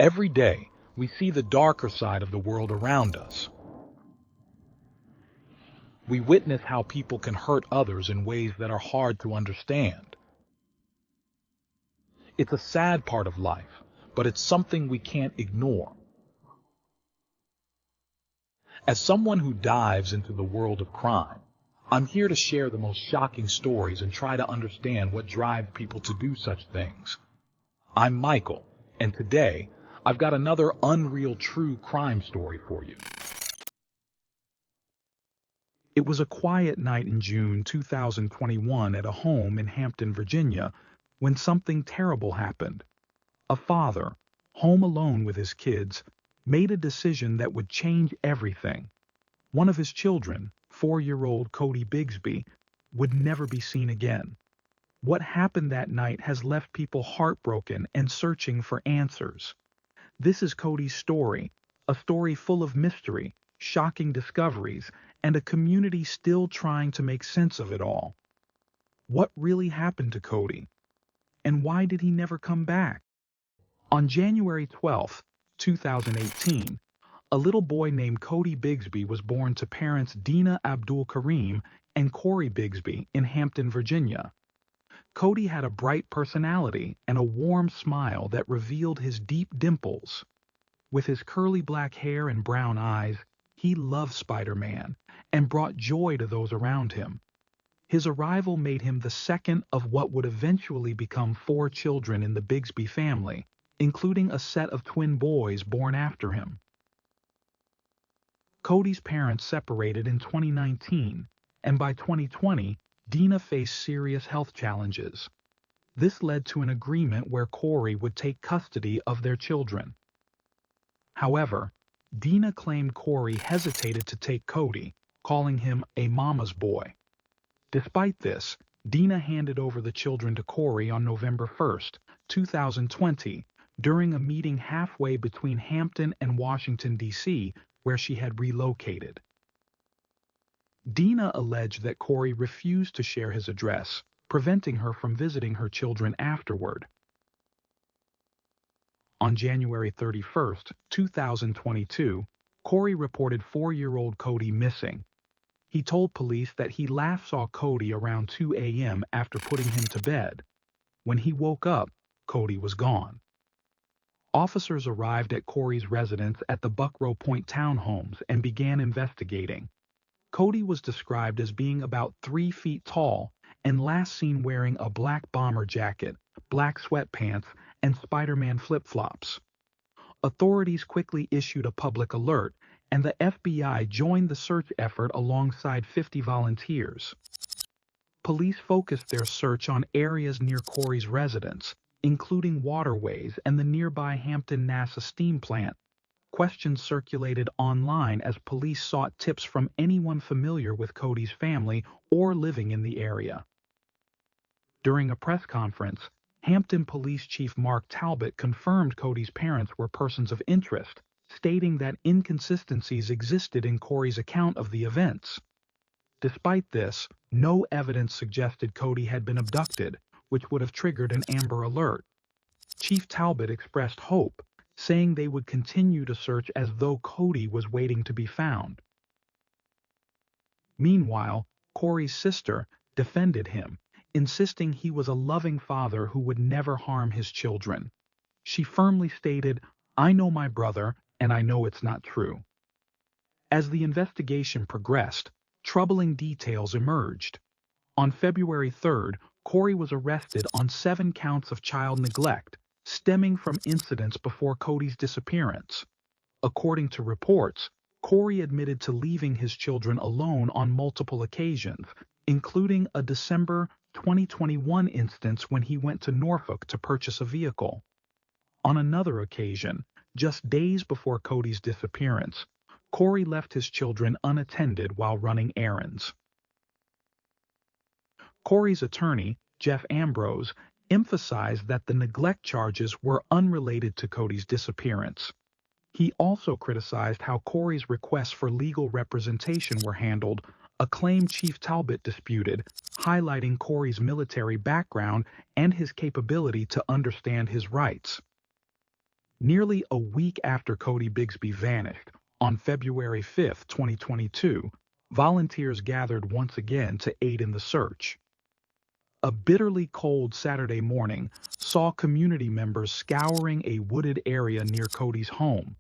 Every day, we see the darker side of the world around us. We witness how people can hurt others in ways that are hard to understand. It's a sad part of life, but it's something we can't ignore. As someone who dives into the world of crime, I'm here to share the most shocking stories and try to understand what drives people to do such things. I'm Michael, and today, I've got another unreal true crime story for you. It was a quiet night in June 2021 at a home in Hampton, Virginia, when something terrible happened. A father, home alone with his kids, made a decision that would change everything. One of his children, 4-year-old Cody Bigsby, would never be seen again. What happened that night has left people heartbroken and searching for answers. This is Cody's story, a story full of mystery, shocking discoveries, and a community still trying to make sense of it all. What really happened to Cody? And why did he never come back? On January 12, 2018, a little boy named Cody Bigsby was born to parents Dina Abdul Karim and Corey Bigsby in Hampton, Virginia. Cody had a bright personality and a warm smile that revealed his deep dimples. With his curly black hair and brown eyes, he loved Spider-Man and brought joy to those around him. His arrival made him the second of what would eventually become 4 children in the Bigsby family, including a set of twin boys born after him. Cody's parents separated in 2019, and by 2020, Dina faced serious health challenges. This led to an agreement where Corey would take custody of their children. However, Dina claimed Corey hesitated to take Cody, calling him a mama's boy. Despite this, Dina handed over the children to Corey on November 1, 2020, during a meeting halfway between Hampton and Washington, D.C., where she had relocated. Dina alleged that Corey refused to share his address, preventing her from visiting her children afterward. On January 31, 2022, Corey reported 4-year-old Cody missing. He told police that he last saw Cody around 2 a.m. after putting him to bed. When he woke up, Cody was gone. Officers arrived at Corey's residence at the Buckrow Point townhomes and began investigating. Cody was described as being about 3 feet tall and last seen wearing a black bomber jacket, black sweatpants, and Spider-Man flip-flops. Authorities quickly issued a public alert, and the FBI joined the search effort alongside 50 volunteers. Police focused their search on areas near Corey's residence, including waterways and the nearby Hampton NASA steam plant. Questions circulated online as police sought tips from anyone familiar with Cody's family or living in the area. During a press conference, Hampton Police Chief Mark Talbot confirmed Cody's parents were persons of interest, stating that inconsistencies existed in Corey's account of the events. Despite this, no evidence suggested Cody had been abducted, which would have triggered an Amber Alert. Chief Talbot expressed hope, saying they would continue to search as though Cody was waiting to be found. Meanwhile, Corey's sister defended him, insisting he was a loving father who would never harm his children. She firmly stated, "I know my brother, and I know it's not true." As the investigation progressed, troubling details emerged. On February 3rd, Corey was arrested on 7 counts of child neglect, stemming from incidents before Cody's disappearance. According to reports, Corey admitted to leaving his children alone on multiple occasions, including a December 2021 instance when he went to Norfolk to purchase a vehicle. On another occasion, just days before Cody's disappearance, Corey left his children unattended while running errands. Corey's attorney, Jeff Ambrose, emphasized that the neglect charges were unrelated to Cody's disappearance. He also criticized how Corey's requests for legal representation were handled, a claim Chief Talbot disputed, highlighting Corey's military background and his capability to understand his rights. Nearly a week after Cody Bigsby vanished, on February 5, 2022, volunteers gathered once again to aid in the search. A bitterly cold Saturday morning saw community members scouring a wooded area near Cody's home.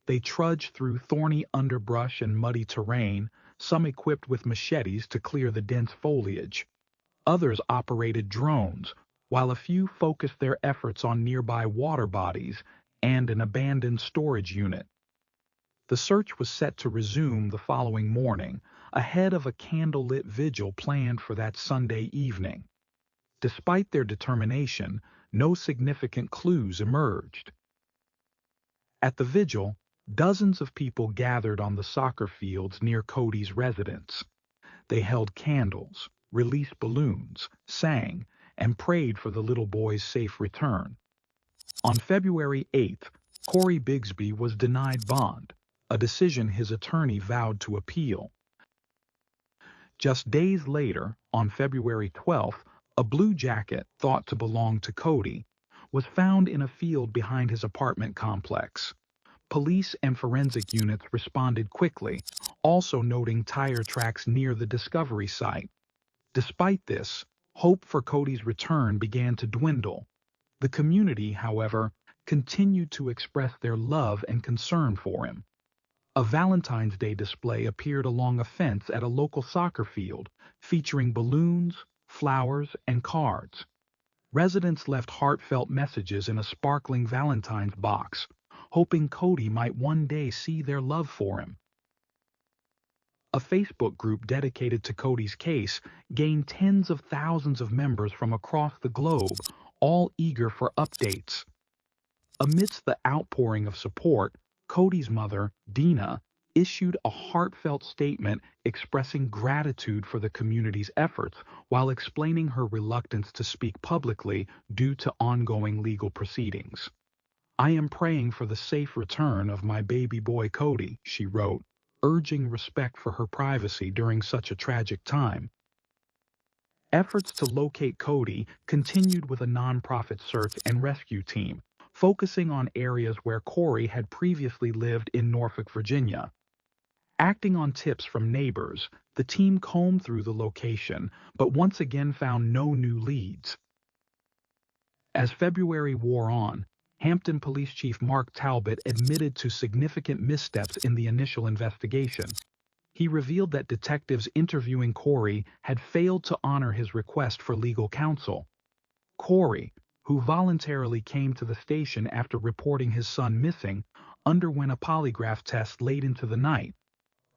They trudged through thorny underbrush and muddy terrain, some equipped with machetes to clear the dense foliage. Others operated drones, while a few focused their efforts on nearby water bodies and an abandoned storage unit. The search was set to resume the following morning, ahead of a candlelit vigil planned for that Sunday evening. Despite their determination, no significant clues emerged. At the vigil, dozens of people gathered on the soccer fields near Cody's residence. They held candles, released balloons, sang, and prayed for the little boy's safe return. On February 8th, Corey Bigsby was denied bond, a decision his attorney vowed to appeal. Just days later, on February 12th, a blue jacket thought to belong to Cody was found in a field behind his apartment complex. Police and forensic units responded quickly, also noting tire tracks near the discovery site. Despite this, hope for Cody's return began to dwindle. The community, however, continued to express their love and concern for him. A Valentine's Day display appeared along a fence at a local soccer field, featuring balloons, flowers, and cards. Residents left heartfelt messages in a sparkling Valentine's box, hoping Cody might one day see their love for him. A Facebook group dedicated to Cody's case gained tens of thousands of members from across the globe, all eager for updates. Amidst the outpouring of support, Cody's mother, Dina, issued a heartfelt statement expressing gratitude for the community's efforts while explaining her reluctance to speak publicly due to ongoing legal proceedings. "I am praying for the safe return of my baby boy Cody," she wrote, urging respect for her privacy during such a tragic time. Efforts to locate Cody continued with a nonprofit search and rescue team, focusing on areas where Corey had previously lived in Norfolk, Virginia. Acting on tips from neighbors, the team combed through the location, but once again found no new leads. As February wore on, Hampton Police Chief Mark Talbot admitted to significant missteps in the initial investigation. He revealed that detectives interviewing Corey had failed to honor his request for legal counsel. Corey, who voluntarily came to the station after reporting his son missing, underwent a polygraph test late into the night.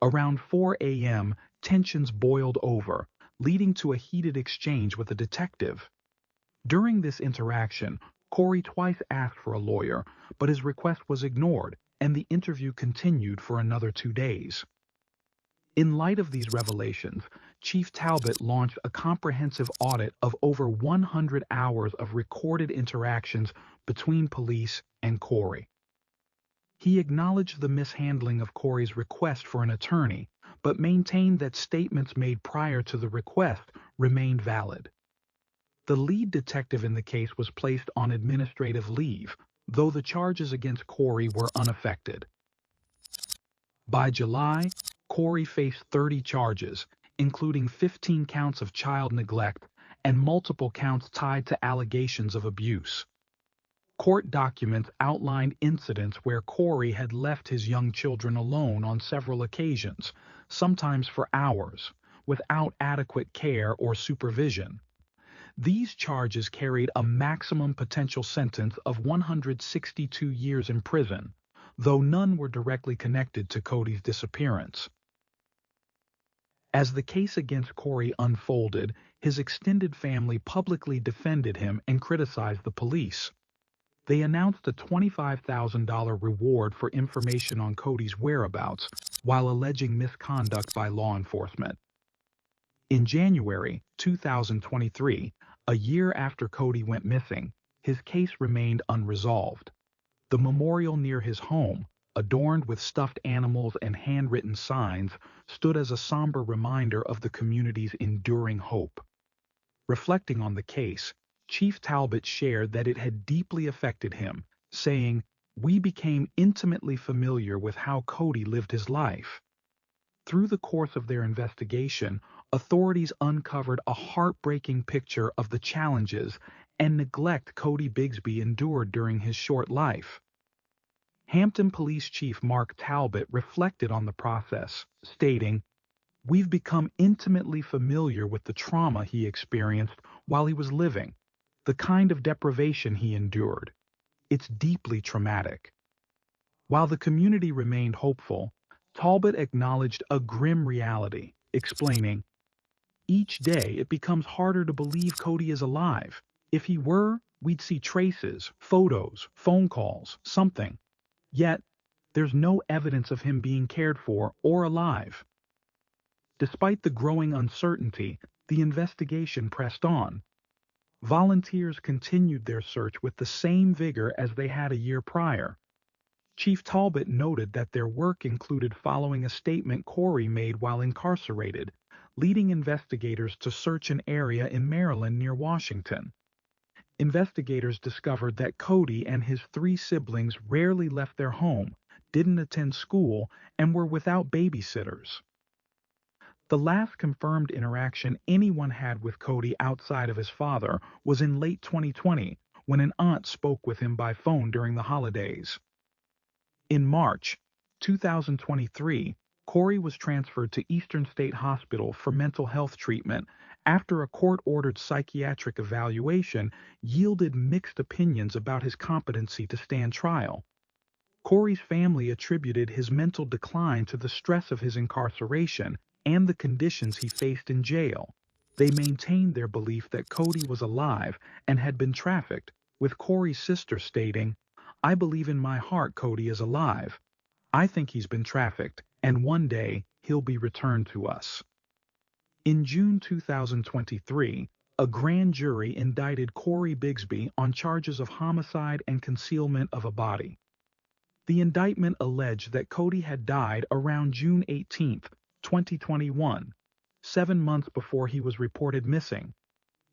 Around 4 a.m., tensions boiled over, leading to a heated exchange with a detective. During this interaction, Corey twice asked for a lawyer, but his request was ignored, and the interview continued for another 2 days. In light of these revelations, Chief Talbot launched a comprehensive audit of over 100 hours of recorded interactions between police and Corey. He acknowledged the mishandling of Corey's request for an attorney, but maintained that statements made prior to the request remained valid. The lead detective in the case was placed on administrative leave, though the charges against Corey were unaffected. By July, Corey faced 30 charges, including 15 counts of child neglect and multiple counts tied to allegations of abuse. Court documents outlined incidents where Corey had left his young children alone on several occasions, sometimes for hours, without adequate care or supervision. These charges carried a maximum potential sentence of 162 years in prison, though none were directly connected to Cody's disappearance. As the case against Corey unfolded, his extended family publicly defended him and criticized the police. They announced a $25,000 reward for information on Cody's whereabouts, while alleging misconduct by law enforcement. In January 2023, a year after Cody went missing, his case remained unresolved. The memorial near his home, adorned with stuffed animals and handwritten signs, stood as a somber reminder of the community's enduring hope. Reflecting on the case, Chief Talbot shared that it had deeply affected him, saying, We became intimately familiar with how Cody lived his life. Through the course of their investigation, authorities uncovered a heartbreaking picture of the challenges and neglect Cody Bigsby endured during his short life. Hampton Police Chief Mark Talbot reflected on the process, stating, "We've become intimately familiar with the trauma he experienced while he was living, the kind of deprivation he endured. It's deeply traumatic." While the community remained hopeful, Talbot acknowledged a grim reality, explaining, "Each day it becomes harder to believe Cody is alive. If he were, we'd see traces, photos, phone calls, something. Yet, there's no evidence of him being cared for or alive." Despite the growing uncertainty, the investigation pressed on. Volunteers continued their search with the same vigor as they had a year prior. Chief Talbot noted that their work included following a statement Corey made while incarcerated, leading investigators to search an area in Maryland near Washington. Investigators discovered that Cody and his 3 siblings rarely left their home, didn't attend school, and were without babysitters. The last confirmed interaction anyone had with Cody outside of his father was in late 2020, when an aunt spoke with him by phone during the holidays. In March 2023, Corey was transferred to Eastern State Hospital for mental health treatment after a court-ordered psychiatric evaluation yielded mixed opinions about his competency to stand trial. Corey's family attributed his mental decline to the stress of his incarceration and the conditions he faced in jail. They maintained their belief that Cody was alive and had been trafficked, with Corey's sister stating, "I believe in my heart Cody is alive. I think he's been trafficked, and one day he'll be returned to us." In June 2023, a grand jury indicted Corey Bigsby on charges of homicide and concealment of a body. The indictment alleged that Cody had died around June 18, 2021, 7 months before he was reported missing.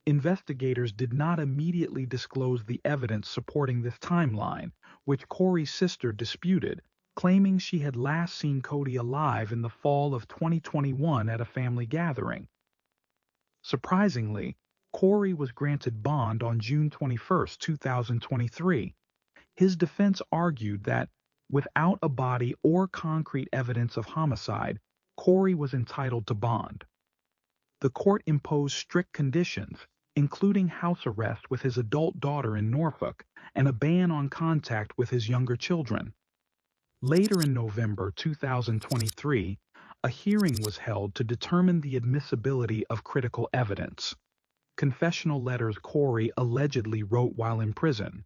Investigators did not immediately disclose the evidence supporting this timeline, which Corey's sister disputed, claiming she had last seen Cody alive in the fall of 2021 at a family gathering. Surprisingly, Corey was granted bond on June 21, 2023. His defense argued that, without a body or concrete evidence of homicide, Corey was entitled to bond. The court imposed strict conditions, including house arrest with his adult daughter in Norfolk and a ban on contact with his younger children. Later in November 2023, a hearing was held to determine the admissibility of critical evidence: confessional letters Corey allegedly wrote while in prison.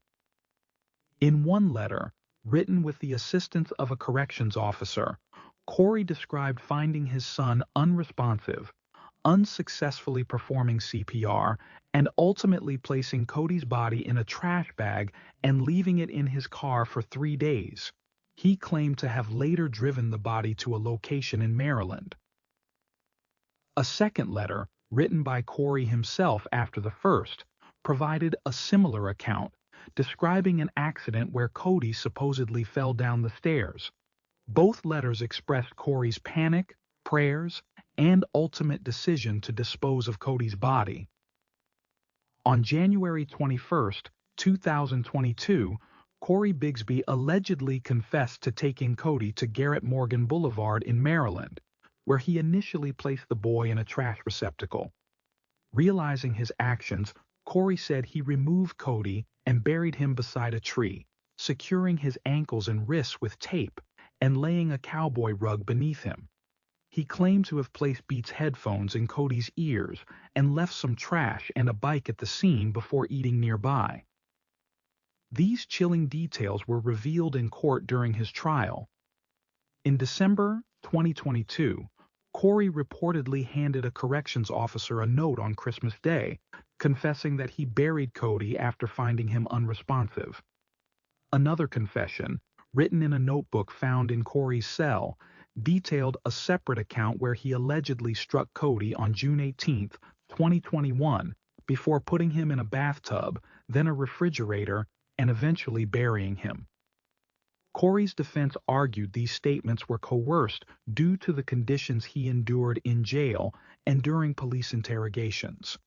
In one letter, written with the assistance of a corrections officer, Corey described finding his son unresponsive, unsuccessfully performing CPR, and ultimately placing Cody's body in a trash bag and leaving it in his car for 3 days. He claimed to have later driven the body to a location in Maryland. A second letter, written by Corey himself after the first, provided a similar account, describing an accident where Cody supposedly fell down the stairs. Both letters expressed Corey's panic, prayers, and ultimate decision to dispose of Cody's body. On January 21, 2022, Corey Bigsby allegedly confessed to taking Cody to Garrett Morgan Boulevard in Maryland, where he initially placed the boy in a trash receptacle. Realizing his actions, Corey said he removed Cody and buried him beside a tree, securing his ankles and wrists with tape and laying a cowboy rug beneath him. He claimed to have placed Beats headphones in Cody's ears and left some trash and a bike at the scene before eating nearby. These chilling details were revealed in court during his trial. In December 2022, Corey reportedly handed a corrections officer a note on Christmas Day, confessing that he buried Cody after finding him unresponsive. Another confession, written in a notebook found in Corey's cell, detailed a separate account where he allegedly struck Cody on June 18, 2021, before putting him in a bathtub, then a refrigerator, and eventually burying him. Corey's defense argued these statements were coerced due to the conditions he endured in jail and during police interrogations.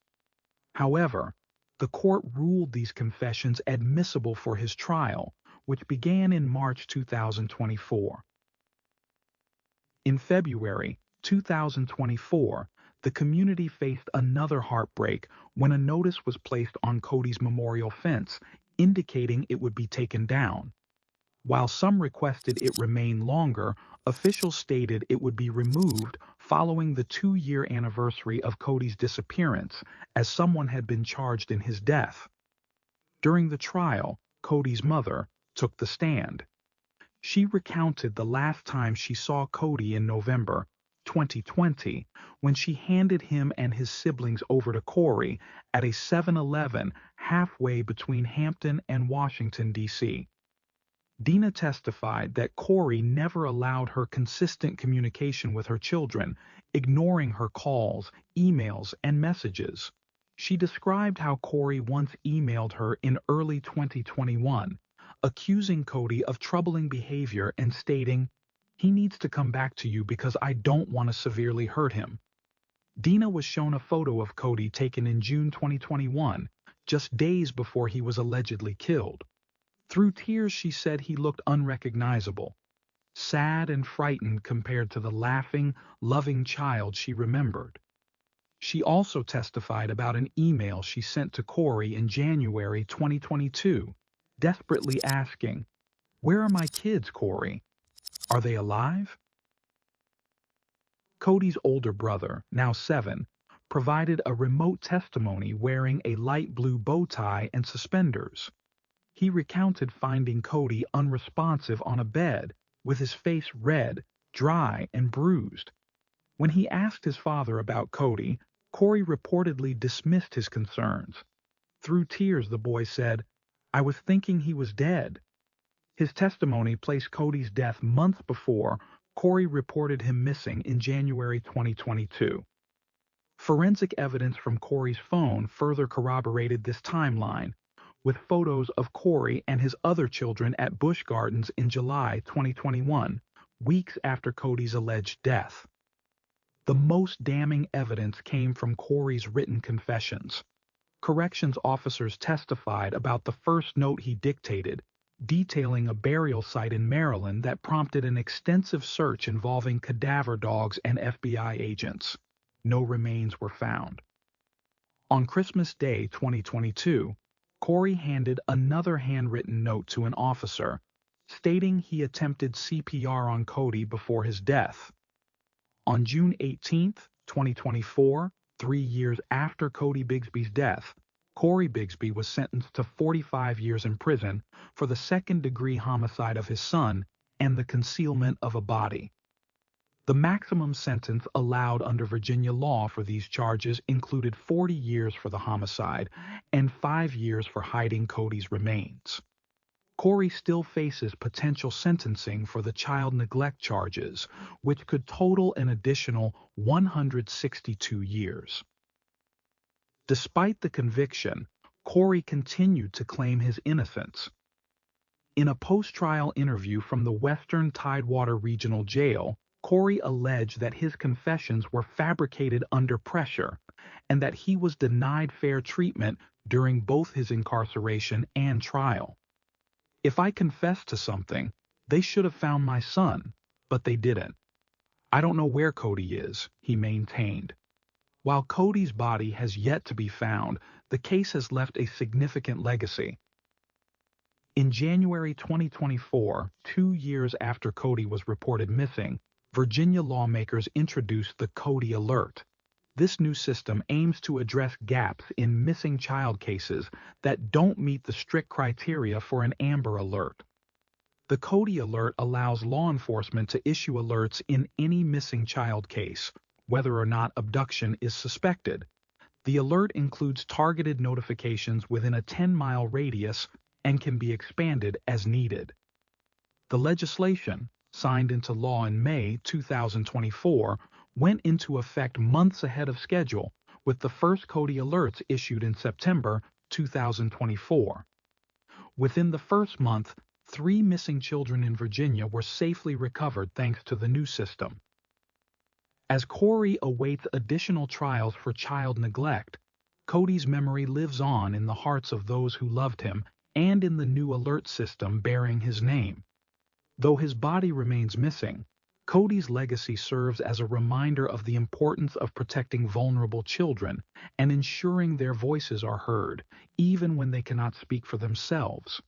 However, the court ruled these confessions admissible for his trial, which began in March 2024. In February 2024, the community faced another heartbreak when a notice was placed on Cody's memorial fence indicating it would be taken down. While some requested it remain longer, officials stated it would be removed following the 2-year anniversary of Cody's disappearance, as someone had been charged in his death. During the trial, Cody's mother took the stand. She recounted the last time she saw Cody in November 2020 when she handed him and his siblings over to Corey at a 7-Eleven halfway between Hampton and Washington, D.C. Dina testified that Corey never allowed her consistent communication with her children, ignoring her calls, emails, and messages. She described how Corey once emailed her in early 2021, accusing Cody of troubling behavior and stating, "He needs to come back to you because I don't want to severely hurt him." Dina was shown a photo of Cody taken in June 2021, just days before he was allegedly killed. Through tears, she said he looked unrecognizable, sad and frightened compared to the laughing, loving child she remembered. She also testified about an email she sent to Corey in January 2022, desperately asking, "Where are my kids, Corey? Are they alive?" Cody's older brother, now 7, provided a remote testimony wearing a light blue bow tie and suspenders. He recounted finding Cody unresponsive on a bed, with his face red, dry, and bruised. When he asked his father about Cody, Corey reportedly dismissed his concerns. Through tears, the boy said, "I was thinking he was dead." His testimony placed Cody's death months before Corey reported him missing in January 2022. Forensic evidence from Corey's phone further corroborated this timeline, with photos of Corey and his other children at Busch Gardens in July 2021, weeks after Cody's alleged death. The most damning evidence came from Corey's written confessions. Corrections officers testified about the first note he dictated, detailing a burial site in Maryland that prompted an extensive search involving cadaver dogs and FBI agents. No remains were found. On Christmas Day 2022, Corey handed another handwritten note to an officer, stating he attempted CPR on Cody before his death. On June 18, 2024, 3 years after Cody Bigsby's death, Corey Bigsby was sentenced to 45 years in prison for the second-degree homicide of his son and the concealment of a body. The maximum sentence allowed under Virginia law for these charges included 40 years for the homicide and 5 years for hiding Cody's remains. Corey still faces potential sentencing for the child neglect charges, which could total an additional 162 years. Despite the conviction, Corey continued to claim his innocence. In a post-trial interview from the Western Tidewater Regional Jail, Corey alleged that his confessions were fabricated under pressure and that he was denied fair treatment during both his incarceration and trial. "If I confessed to something, they should have found my son, but they didn't. I don't know where Cody is," he maintained. While Cody's body has yet to be found, the case has left a significant legacy. In January 2024, 2 years after Cody was reported missing, Virginia lawmakers introduced the Cody Alert. This new system aims to address gaps in missing child cases that don't meet the strict criteria for an Amber Alert. The Cody Alert allows law enforcement to issue alerts in any missing child case, whether or not abduction is suspected. The alert includes targeted notifications within a 10-mile radius and can be expanded as needed. The legislation, signed into law in May 2024, went into effect months ahead of schedule, with the first Cody alerts issued in September 2024. Within the first month, 3 missing children in Virginia were safely recovered thanks to the new system. As Corey awaits additional trials for child neglect, Cody's memory lives on in the hearts of those who loved him and in the new alert system bearing his name. Though his body remains missing, Cody's legacy serves as a reminder of the importance of protecting vulnerable children and ensuring their voices are heard, even when they cannot speak for themselves.